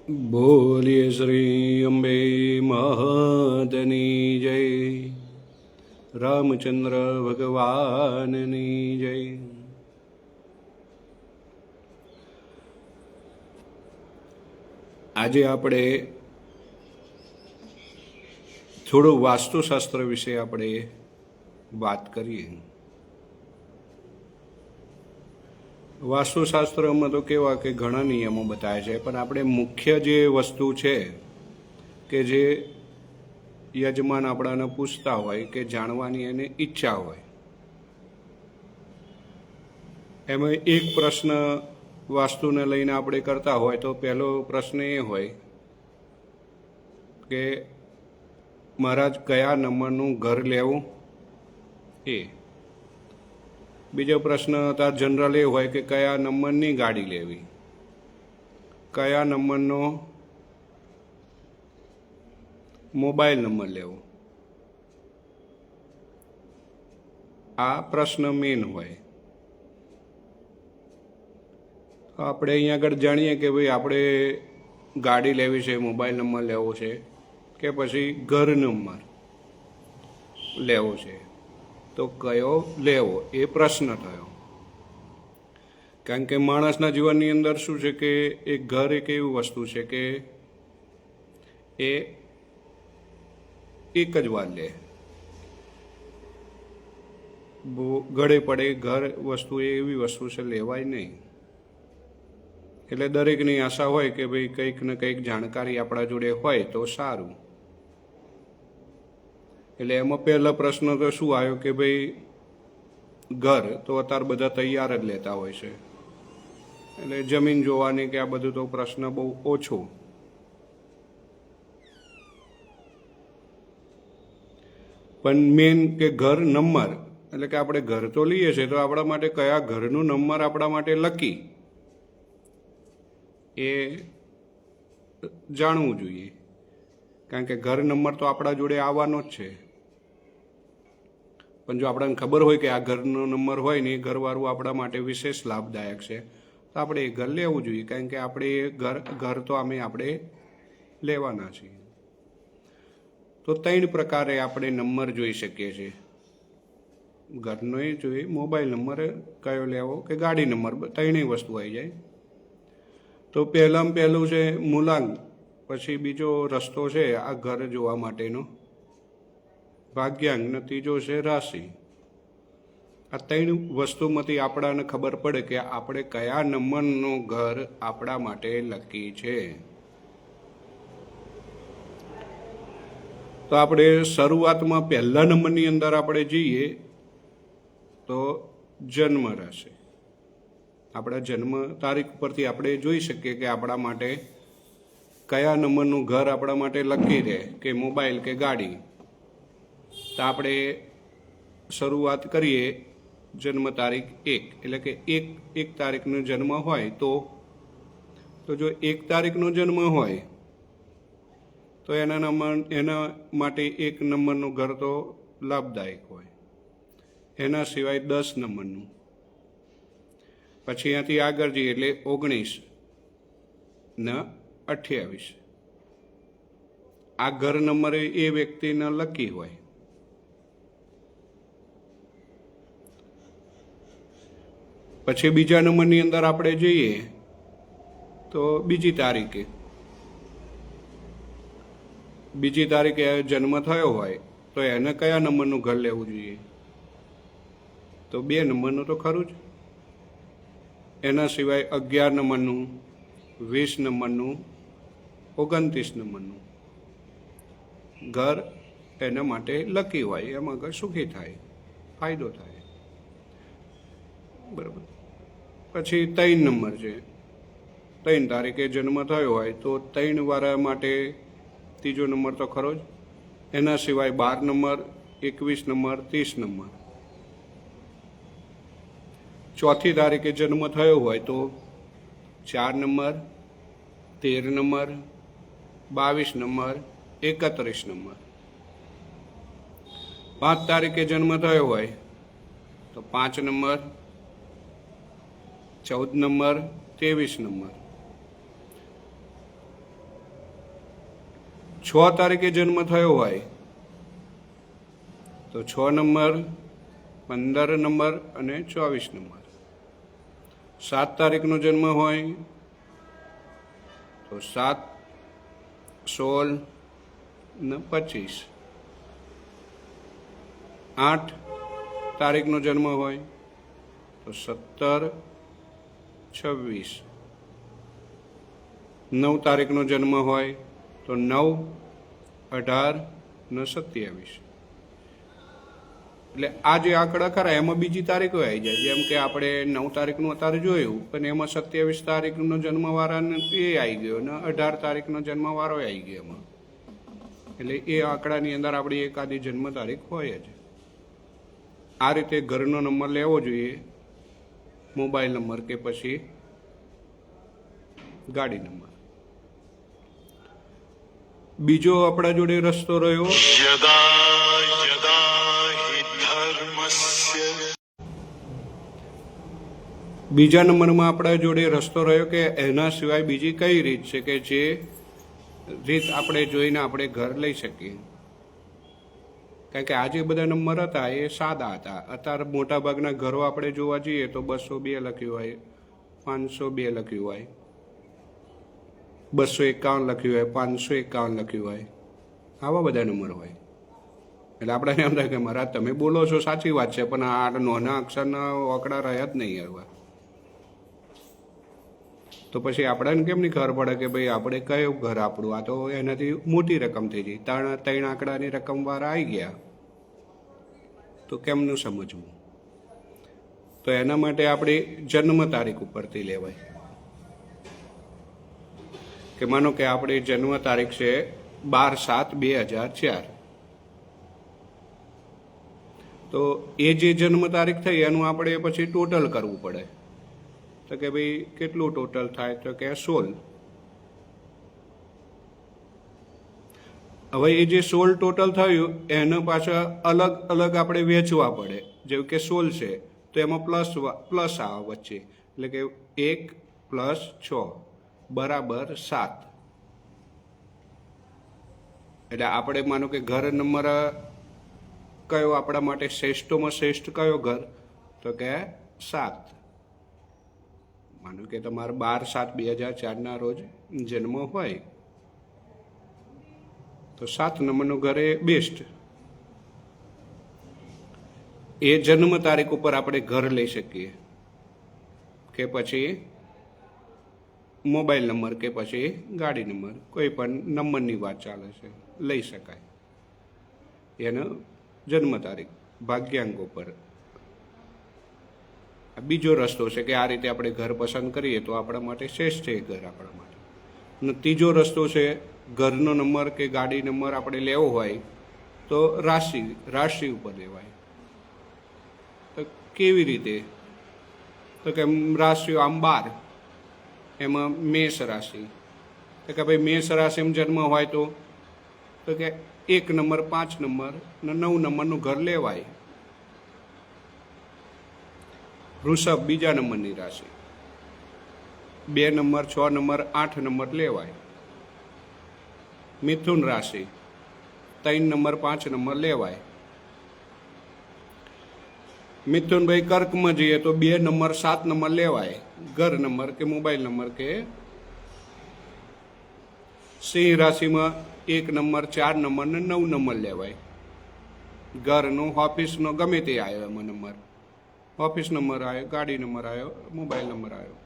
બોલીએ શ્રી અંબે મહાદની જય, રામચંદ્ર ભગવાનની જય. આજે આપણે થોડું વાસ્તુશાસ્ત્ર વિશે આપણે વાત કરીએ. વાસ્તુશાસ્ત્રમાં તો કેવા કે ઘણા નિયમો બતાવે છે, પણ આપણે મુખ્ય જે વસ્તુ છે કે જે યજમાન આપણાને પૂછતા હોય કે જાણવાની એને ઈચ્છા હોય, એમાં એક પ્રશ્ન વાસ્તુને લઈને આપણે કરતા હોય તો પહેલો પ્રશ્ન એ હોય કે મહારાજ કયા નંબરનું ઘર લેવું. બીજો પ્રશ્ન તાર જનરલ એ હોય કે કયા નંબરની ગાડી લેવી, કયા નંબરનો મોબાઈલ નંબર લેવો. આ પ્રશ્ન મેન હોય. આપણે અહીંયા આગળ જાણીએ કે ભાઈ આપણે ગાડી લેવી છે, મોબાઈલ નંબર લેવો છે કે પછી ઘર નંબર લેવો છે, તો કયો લેવો એ પ્રશ્ન થયો. કારણ કે માણસના જીવનની અંદર શું છે કે એક ઘર એક એવી વસ્તુ છે કે એ એક જ વાર લે, ગળે પડે. ઘર વસ્તુ એ એવી વસ્તુ છે લેવાય નહીં. એટલે દરેકની આશા હોય કે ભાઈ કંઈક ને કંઈક જાણકારી આપણા જોડે હોય તો સારું. એટલે એમાં પહેલો પ્રશ્ન તો શું આવ્યો કે ભાઈ ઘર તો અત્યારે બધા તૈયાર જ લેતા હોય છે, એટલે જમીન જોવાની કે આ બધું તો પ્રશ્ન બહુ ઓછો. પણ મેન કે ઘર નંબર, એટલે કે આપણે ઘર તો લઈએ છીએ તો આપણા માટે કયા ઘરનું નંબર આપણા માટે લકી એ જાણવું જોઈએ. કારણ કે ઘર નંબર તો આપણા જોડે આવવાનો જ છે, પણ જો આપણને ખબર હોય કે આ ઘરનો નંબર હોય ને એ ઘરવાળું આપણા માટે વિશેષ લાભદાયક છે તો આપણે એ ઘર લેવું જોઈએ. કારણ કે આપણે એ ઘર તો આપણે લેવાના છીએ. તો 3 પ્રકારે આપણે નંબર જોઈ શકીએ છીએ. ઘરનો એ જોઈએ, મોબાઈલ નંબર કયો લેવો કે ગાડી નંબર, 3 વસ્તુ આવી જાય. તો પહેલામાં પહેલું છે મૂલાંક, પછી બીજો રસ્તો છે આ ઘર જોવા માટેનો ભાગ્યાંક, ને ત્રીજો છે રાશિ. આ 3 વસ્તુમાંથી આપણાને ખબર પડે કે આપણે કયા નંબરનું ઘર આપણા માટે લકી છે. તો આપણે શરૂઆતમાં પહેલા નંબરની અંદર આપણે જઈએ તો જન્મ રાશિ. આપણા જન્મ તારીખ પરથી આપણે જોઈ શકીએ કે આપણા માટે કયા નંબરનું ઘર આપણા માટે લકી રહે, કે મોબાઈલ કે ગાડી. તો આપણે શરૂઆત કરીએ જન્મ તારીખ 1, એટલે કે એક તારીખનો જન્મ હોય તો જો 1 તારીખનો જન્મ હોય તો એના માટે 1 નંબરનું ઘર તો લાભદાયક હોય. એના સિવાય 10 નંબરનું, પછી અહીંયાથી આગળ જઈએ એટલે 19 ને 28. આ ઘર નંબર એ વ્યક્તિના લકી હોય. પછી બીજા નંબરની અંદર આપણે જઈએ તો બીજી તારીખે જન્મ થયો હોય તો એને કયા નંબરનું ઘર લેવું જોઈએ? તો 2 નંબરનું તો ખરું જ. એના સિવાય 11 નંબરનું, 20 નંબરનું, 29 નંબરનું ઘર એના માટે લકી હોય. એમાં ઘર સુખી થાય, ફાયદો થાય. બરાબર. પછી 3 નંબર છે. 3 તારીખે જન્મ થયો હોય તો 3 વાળા માટે ત્રીજો નંબર તો ખરો જ. એના સિવાય 12 નંબર, 21 નંબર, 30 નંબર. 4થી તારીખે જન્મ થયો હોય તો 4 નંબર, 13 નંબર, 22 નંબર, 31 નંબર. 5 તારીખે જન્મ થયો હોય તો 5 નંબર, 14 નંબર, 23 નંબર. 6 તારીખે જન્મ થયો હોય તો 6 નંબર, 15 નંબર અને 24 નંબર. 7 તારીખનો જન્મ હોય તો 7, 16 ને 25. 8 તારીખનો જન્મ હોય તો 17, 26. 9 તારીખનો જન્મ હોય તો 9, 18 ને 27. એટલે આ જે આંકડા ખરા એમાં બીજી તારીખો આવી જાય. જેમ કે આપણે 9 તારીખનું અત્યારે જોયું, પણ એમાં 27 તારીખનો જન્મવાળાને એ આવી ગયો ને 18 તારીખનો જન્મવાળો આવી ગયો એમાં. એટલે એ આંકડાની અંદર આપણી એકાદી જન્મ તારીખ હોય જ. આ રીતે ઘરનો નંબર લેવો જોઈએ, મોબાઈલ નંબર કે પછી ગાડી નંબર. બીજો આપણા જોડે રસ્તો રહ્યો બીજા નંબરમાં આપણા જોડે રસ્તો રહ્યો કે એના સિવાય બીજી કઈ રીત છે કે જે રીત આપણે જોઈને આપણે ઘર લઈ શકીએ. કારણ કે આજે બધા નંબર હતા એ સાદા હતા. અત્યારે મોટા ભાગના ઘરો આપણે જોવા જઈએ તો 202 લખ્યું હોય, 502 લખ્યું હોય, 251 લખ્યું હોય, 551 લખ્યું હોય, આવા બધા નંબર હોય. એટલે આપણે એમ થાય કે મહારાજ તમે બોલો છો સાચી વાત છે, પણ આ નાના અક્ષરના આંકડા રહ્યા જ નહીં હવે. તો પછી આપણને કેમ નહીં ખબર પડે કે ભાઈ આપણે કયું ઘર આપણું? આ તો એનાથી મોટી રકમ થઈ ગઈ. 3 આંકડાની રકમ વાળા આવી ગયા તો કેમનું સમજવું? તો એના માટે આપણે જન્મ તારીખ ઉપરથી લેવાય. કે માનો કે આપણી જન્મ તારીખ છે 12/7/2004. તો એ જે જન્મ તારીખ થઈ એનું આપણે પછી ટોટલ કરવું પડે. તો કે ભાઈ કેટલું ટોટલ થાય? તો કે 16. હવે એ જે 16 ટોટલ થયું એના પાછા અલગ અલગ આપણે વેચવા પડે. જેવું કે 16 છે તો એમાં પ્લસ આવે વચ્ચે, એટલે કે 1 + 6 = 7. એટલે આપણે માનો કે ઘર નંબર કયો આપણા માટે શ્રેષ્ઠોમાં શ્રેષ્ઠ કયો ઘર? તો કે 7. માનો કે તમારે 12/7/2004 રોજ જન્મ હોય તો 7 નંબરનું ઘર એ બેસ્ટ. એ જન્મ તારીખ ઉપર આપણે ઘર લઈ શકીએ કે પછી મોબાઈલ નંબર કે પછી ગાડી નંબર, કોઈ પણ નંબરની વાત ચાલે છે, લઈ શકાય. એનો જન્મ તારીખ ભાગ્યાંક ઉપર. બીજો રસ્તો છે કે આ રીતે આપણે ઘર પસંદ કરીએ તો આપણા માટે શ્રેષ્ઠ છે ઘર આપણા માટે. અને ત્રીજો રસ્તો છે ઘરનો નંબર કે ગાડી નંબર આપણે લેવો હોય તો રાશિ ઉપર લેવાય. તો કેવી રીતે? તો કે રાશિઓ આમ 12, એમાં મેષ રાશિ. તો કે ભાઈ મેષ રાશિમાં જન્મ હોય તો કે 1 નંબર, 5 નંબર ને 9 નંબરનું ઘર લેવાય. વૃષભ બીજા નંબરની રાશિ, 2 નંબર, 6 નંબર, 8 નંબર લેવાય. મિથુન રાશિ 3 નંબર, 5 નંબર લેવાય. મિથુનભાઈ કર્કમાં જઈએ તો 2 નંબર, 7 નંબર લેવાય, ઘર નંબર કે મોબાઈલ નંબર કે. સિંહ રાશિમાં 1 નંબર, 4 નંબર ને 9 નંબર લેવાય. ઘરનો, ઓફિસનો ગમે તે આવ્યો એમાં નંબર. ઓફિસ નંબર આવ્યો, ગાડી નંબર આવ્યો, મોબાઈલ નંબર આવ્યો.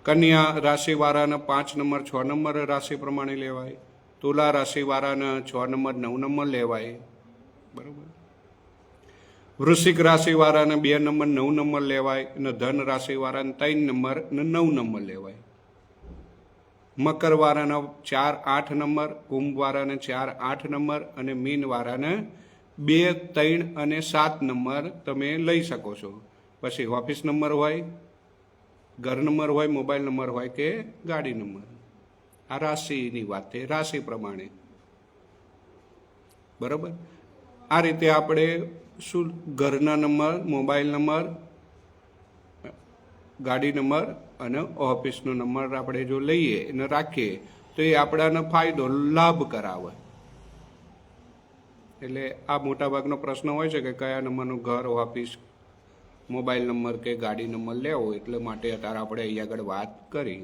કન્યા રાશિવાળાના 5 નંબર, 6 નંબર રાશિ પ્રમાણે લેવાય. તુલા રાશિવાળાના 6 નંબર, 9 નંબર લેવાય. બરાબર. વૃશ્ચિક રાશિવાળાને 2 નંબર, 9 નંબર લેવાય. અને ધન રાશિવાળાને 3 નંબર ને 9 નંબર લેવાય. મકર વાળાના 4, 8 નંબર, કુંભ વાળાને 4, 8 નંબર અને મીન વાળાને 2, 3 અને 7 નંબર તમે લઈ શકો છો. પછી ઓફિસ નંબર હોય, ઘર નંબર હોય, મોબાઈલ નંબર હોય કે ગાડી નંબર. આ રાશિની વાત થઈ, રાશિ પ્રમાણે. બરાબર. આ રીતે આપણે શું ઘરના નંબર, મોબાઈલ નંબર, ગાડી નંબર અને ઓફિસનો નંબર આપણે જો લઈએ અને રાખીએ તો એ આપણાને ફાયદો લાભ કરાવે. એટલે આ મોટાભાગનો પ્રશ્ન હોય છે કે કયા નંબરનું ઘર, ઓફિસ, મોબાઈલ નંબર કે ગાડી નંબર લેવો, એટલે માટે અત્યારે આપણે અહીં આગળ વાત કરી.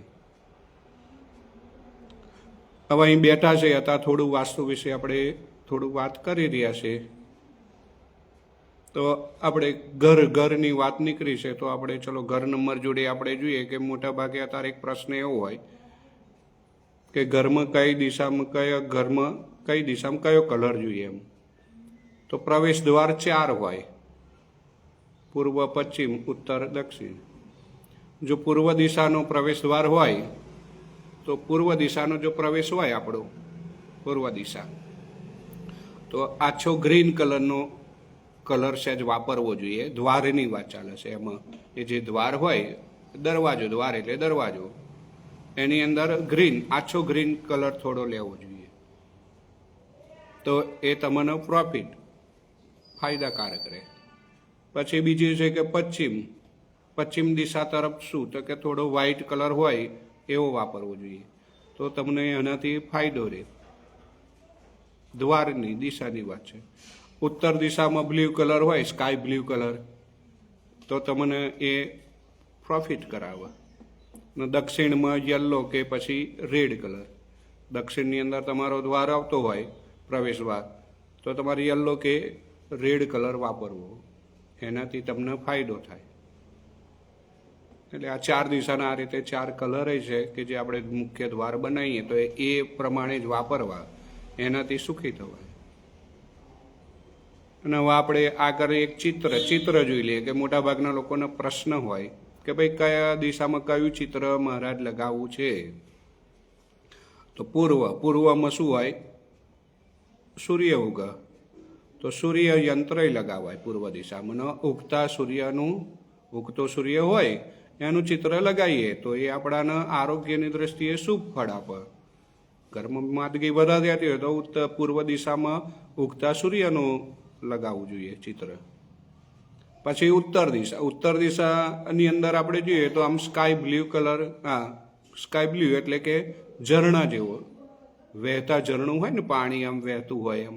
હવે અહીં બેઠા છે અત્યારે થોડું વાસ્તુ વિશે આપણે થોડું વાત કરી રહ્યા છે. તો આપણે ઘરની વાત નીકળી છે તો આપણે ચલો ઘર નંબર જોડે આપણે જોઈએ કે મોટા ભાગે અત્યારે એક પ્રશ્ન એવો હોય કે ઘરમાં કઈ દિશામાં કયો કલર જોઈએ એમ. તો પ્રવેશ દ્વાર 4 હોય, પૂર્વ, પશ્ચિમ, ઉત્તર, દક્ષિણ. જો પૂર્વ દિશાનો પ્રવેશ દ્વાર હોય તો પૂર્વ દિશાનો જો પ્રવેશ હોય આપણો પૂર્વ દિશા, તો આછો ગ્રીન કલરનો કલર સહેજ વાપરવો જોઈએ. દ્વારની વાત ચાલે છે એમાં. એ જે દ્વાર હોય, દરવાજો, દ્વાર એટલે દરવાજો, એની અંદર આછો ગ્રીન કલર થોડો લેવો જોઈએ. તો એ તમને પ્રોફિટ, ફાયદાકારક રહે. પછી બીજું છે કે પશ્ચિમ દિશા તરફ શું, તો કે થોડો વ્હાઇટ કલર હોય એવો વાપરવો જોઈએ. તો તમને એનાથી ફાયદો રહે. દ્વારની દિશાની વાત છે. ઉત્તર દિશામાં બ્લુ કલર હોય, સ્કાય બ્લુ કલર, તો તમને એ પ્રોફિટ કરાવે. ને દક્ષિણમાં યલો કે પછી રેડ કલર. દક્ષિણની અંદર તમારો દ્વાર આવતો હોય, પ્રવેશ દ્વાર, તો તમારે યલો કે રેડ કલર વાપરવો, એનાથી તમને ફાયદો થાય. એટલે આ 4 દિશાના આ રીતે 4 કલર છે કે જે આપણે મુખ્ય દ્વાર બનાવીએ તો એ પ્રમાણે જ વાપરવા, એનાથી સુખી થવાય. અને હવે આપણે આગળ એક ચિત્ર જોઈ લઈએ કે મોટાભાગના લોકોનો પ્રશ્ન હોય કે ભાઈ કયા દિશામાં કયું ચિત્ર મહારાજ લગાવવું છે. તો પૂર્વમાં શું હોય, સૂર્ય ઉગે, તો સૂર્ય યંત્ર લગાવાય પૂર્વ દિશામાં. ઉગતો સૂર્ય હોય એનું ચિત્ર લગાવીએ તો એ આપણાને આરોગ્યની દ્રષ્ટિએ શુભ ફળ આપે. ઘરમાં માંદગી વધારે રહેતી હોય તો પૂર્વ દિશામાં ઉગતા સૂર્યનું લગાવવું જોઈએ ચિત્ર. પછી ઉત્તર દિશાની અંદર આપણે જોઈએ તો આમ સ્કાય બ્લુ એટલે કે ઝરણા જેવો, વહેતા ઝરણું હોય ને, પાણી આમ વહેતું હોય એમ,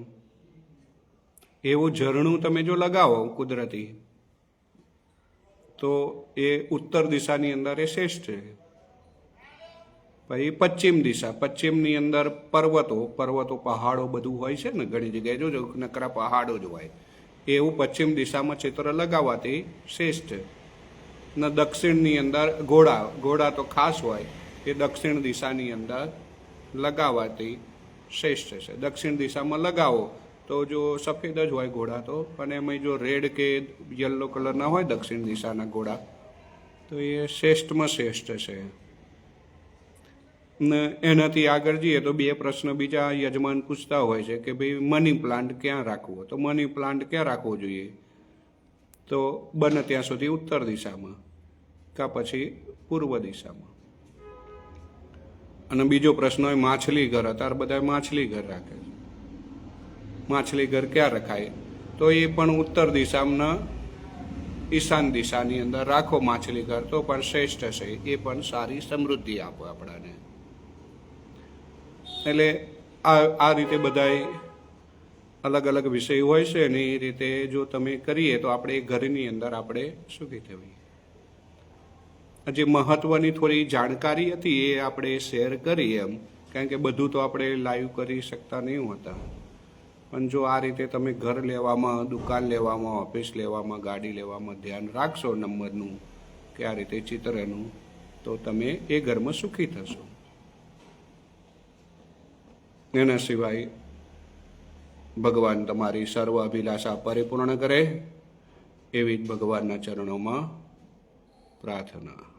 એવું ઝરણું તમે જો લગાવો કુદરતી, તો એ ઉત્તર દિશાની અંદર એ શ્રેષ્ઠ છે. પછી પશ્ચિમની અંદર પર્વતો, પહાડો બધું હોય છે ને, ઘણી જગ્યાએ જોજો નકરા પહાડો જ હોય, એવું પશ્ચિમ દિશામાં ચિત્ર લગાવવાથી શ્રેષ્ઠ. ને દક્ષિણની અંદર ઘોડા તો ખાસ હોય, એ દક્ષિણ દિશાની અંદર લગાવવાથી શ્રેષ્ઠ છે. દક્ષિણ દિશામાં લગાવો તો જો સફેદ જ હોય ઘોડા તો, અને એમાં જો રેડ કે યલો કલરના હોય દક્ષિણ દિશાના ઘોડા, તો એ શ્રેષ્ઠમાં શ્રેષ્ઠ છે. ને એનાથી આગળ જઈએ તો 2 પ્રશ્ન બીજા યજમાન પૂછતા હોય છે કે ભાઈ મની પ્લાન્ટ ક્યાં રાખવો. તો મની પ્લાન્ટ ક્યાં રાખવો જોઈએ, તો બને ત્યાં સુધી ઉત્તર દિશામાં કાં પછી પૂર્વ દિશામાં. અને બીજો પ્રશ્ન હોય માછલી ઘર. અત્યારે બધા માછલી ઘર રાખે છે. માછલી ઘર ક્યાં રખાય, તો એ પણ ઉત્તર દિશામાં ઈશાન દિશાની અંદર રાખો માછલી ઘર, તો પણ શ્રેષ્ઠ છે. એ પણ સારી સમૃદ્ધિ આપે આપણાને. એટલે આ રીતે બધાય અલગ અલગ વિષય હોય છે ને એ રીતે જો તમે કરીએ તો આપણે ઘરની અંદર આપણે સુખી થઈએ. જે મહત્વની થોડી જાણકારી હતી એ આપણે શેર કરી એમ, કારણ કે બધું તો આપણે લાઈવ કરી શકતા નહીં હોતા. પણ જો આ રીતે તમે ઘર લેવામાં, દુકાન લેવામાં, ઓફિસ લેવામાં, ગાડી લેવામાં ધ્યાન રાખશો નંબરનું કે આ રીતે ચિત્રનું, તો તમે એ ઘરમાં સુખી થશો. એના સિવાય ભગવાન તમારી સર્વ અભિલાષા પરિપૂર્ણ કરે એવી જ ભગવાનના ચરણોમાં પ્રાર્થના.